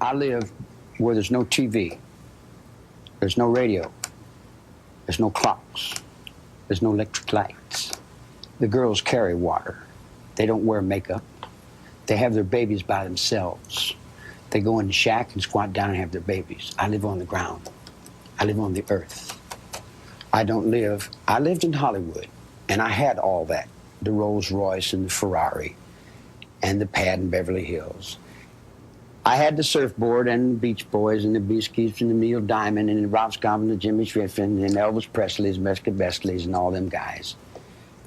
I live where there's no TV, there's no radio, there's no clocks, there's no electric lights. The girls carry water. They don't wear makeup. They have their babies by themselves. They go in the shack and squat down and have their babies. I live on the ground. I live on the earth. I lived in Hollywood, and I had all that. The Rolls Royce and the Ferrari and the pad in Beverly Hills. I had the surfboard and the Beach Boys and the Beasties and the Neil Diamond and the Rob Scott and the Jimmy Griffin and Elvis Presley's, Mesca Bestleys and all them guys.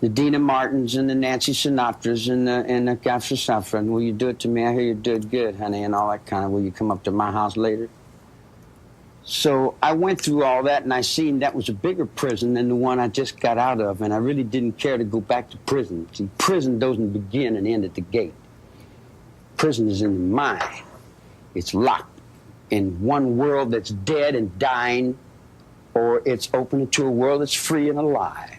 The Dina Martins and the Nancy Sinatras and the Gaffer Saffron. Will you do it to me? I hear you do it good, honey, and all that kind of. Will you come up to my house later? So I went through all that, and I seen that was a bigger prison than the one I just got out of, and I really didn't care to go back to prison. See, prison doesn't begin and end at the gate. Prison is in the mind. It's locked in one world that's dead and dying, or it's open to a world that's free and alive.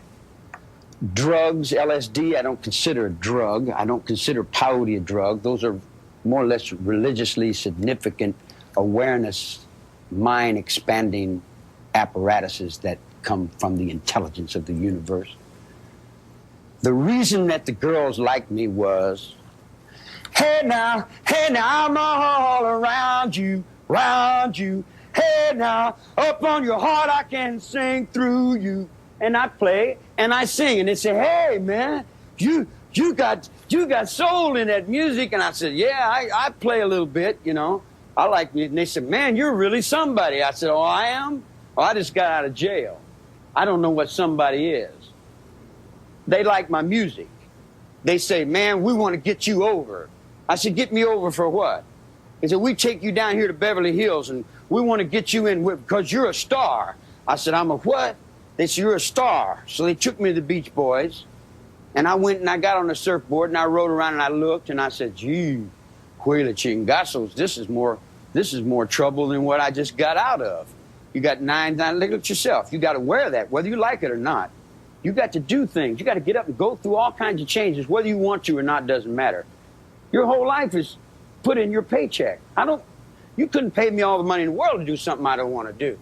Drugs, LSD, I don't consider a drug. I don't consider peyote a drug. Those are more or less religiously significant awareness, mind-expanding apparatuses that come from the intelligence of the universe. The reason that the girls liked me was, hey now, I'm all around you, round you. Hey now, up on your heart I can sing through you. And I play and I sing, and they say, hey man, you got soul in that music. And I said, yeah, I play a little bit, you know. I like music. And they said, man, you're really somebody. I said, oh, I am? Oh, I just got out of jail. I don't know what somebody is. They like my music. They say, man, we want to get you over. I said, get me over for what? They said, we take you down here to Beverly Hills and we want to get you in because you're a star. I said, I'm a what? They said, you're a star. So they took me to the Beach Boys, and I went and I got on the surfboard and I rode around and I looked and I said, gee, Huela Chingazos, this is more trouble than what I just got out of. You got nine, look at yourself. You got to wear that, whether you like it or not. You got to do things. You got to get up and go through all kinds of changes, whether you want to or not, doesn't matter. Your whole life is put in your paycheck. You couldn't pay me all the money in the world to do something I don't want to do.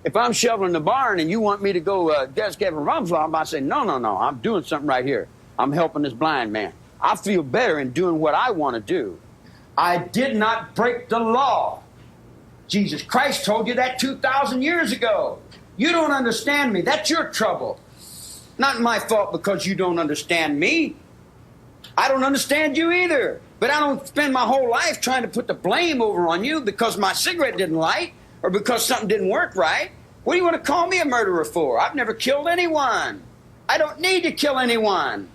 If I'm shoveling the barn and you want me to go desk Kevin Rumflop, I say, no, I'm doing something right here. I'm helping this blind man. I feel better in doing what I want to do. I did not break the law. Jesus Christ told you that 2,000 years ago. You don't understand me. That's your trouble. Not my fault because you don't understand me. I don't understand you either. But I don't spend my whole life trying to put the blame over on you because my cigarette didn't light or because something didn't work right. What do you want to call me a murderer for? I've never killed anyone. I don't need to kill anyone.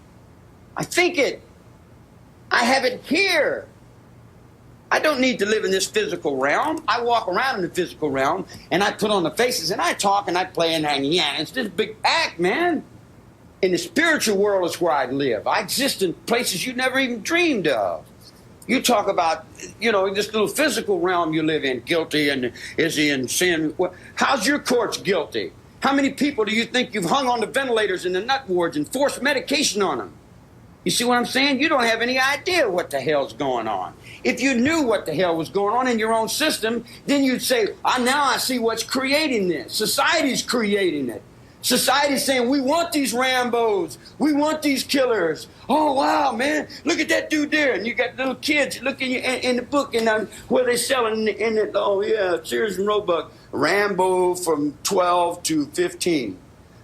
I think it. I have it here. I don't need to live in this physical realm. I walk around in the physical realm, and I put on the faces, and I talk, and I play, and it's this big act, man. In the spiritual world is where I live. I exist in places you never even dreamed of. You talk about, this little physical realm you live in, guilty, and is he in sin? Well, how's your courts guilty? How many people do you think you've hung on the ventilators in the nut wards and forced medication on them? You see what I'm saying? You don't have any idea what the hell's going on. If you knew what the hell was going on in your own system, then you'd say, now I see what's creating this. Society's creating it. Society's saying, we want these Rambos. We want these killers. Oh, wow, man. Look at that dude there. And you got little kids looking in the book and where they selling in it. Oh, yeah, Sears and Roebuck. Rambo from 12 to 15.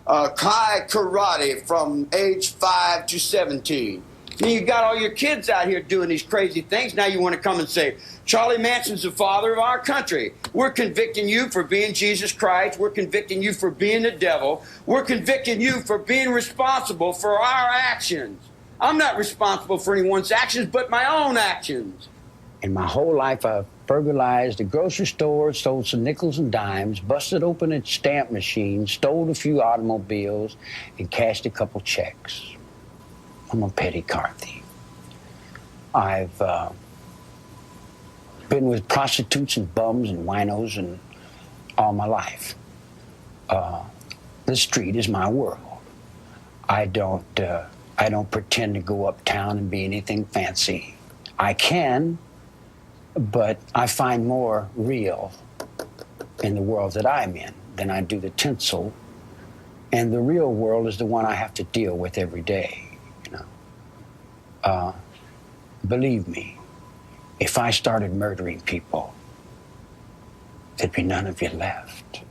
Kai Karate from age 5 to 17. And you got all your kids out here doing these crazy things. Now you want to come and say, Charlie Manson's the father of our country. We're convicting you for being Jesus Christ. We're convicting you for being the devil. We're convicting you for being responsible for our actions. I'm not responsible for anyone's actions but my own actions. In my whole life, I've burglarized a grocery store, stole some nickels and dimes, busted open a stamp machine, stole a few automobiles, and cashed a couple checks. I'm a petty car thief. I've been with prostitutes and bums and winos and all my life. The street is my world. I don't pretend to go uptown and be anything fancy. I can, But I find more real in the world that I'm in than I do the tinsel. And the real world is the one I have to deal with every day, you know. Believe me, if I started murdering people, there'd be none of you left.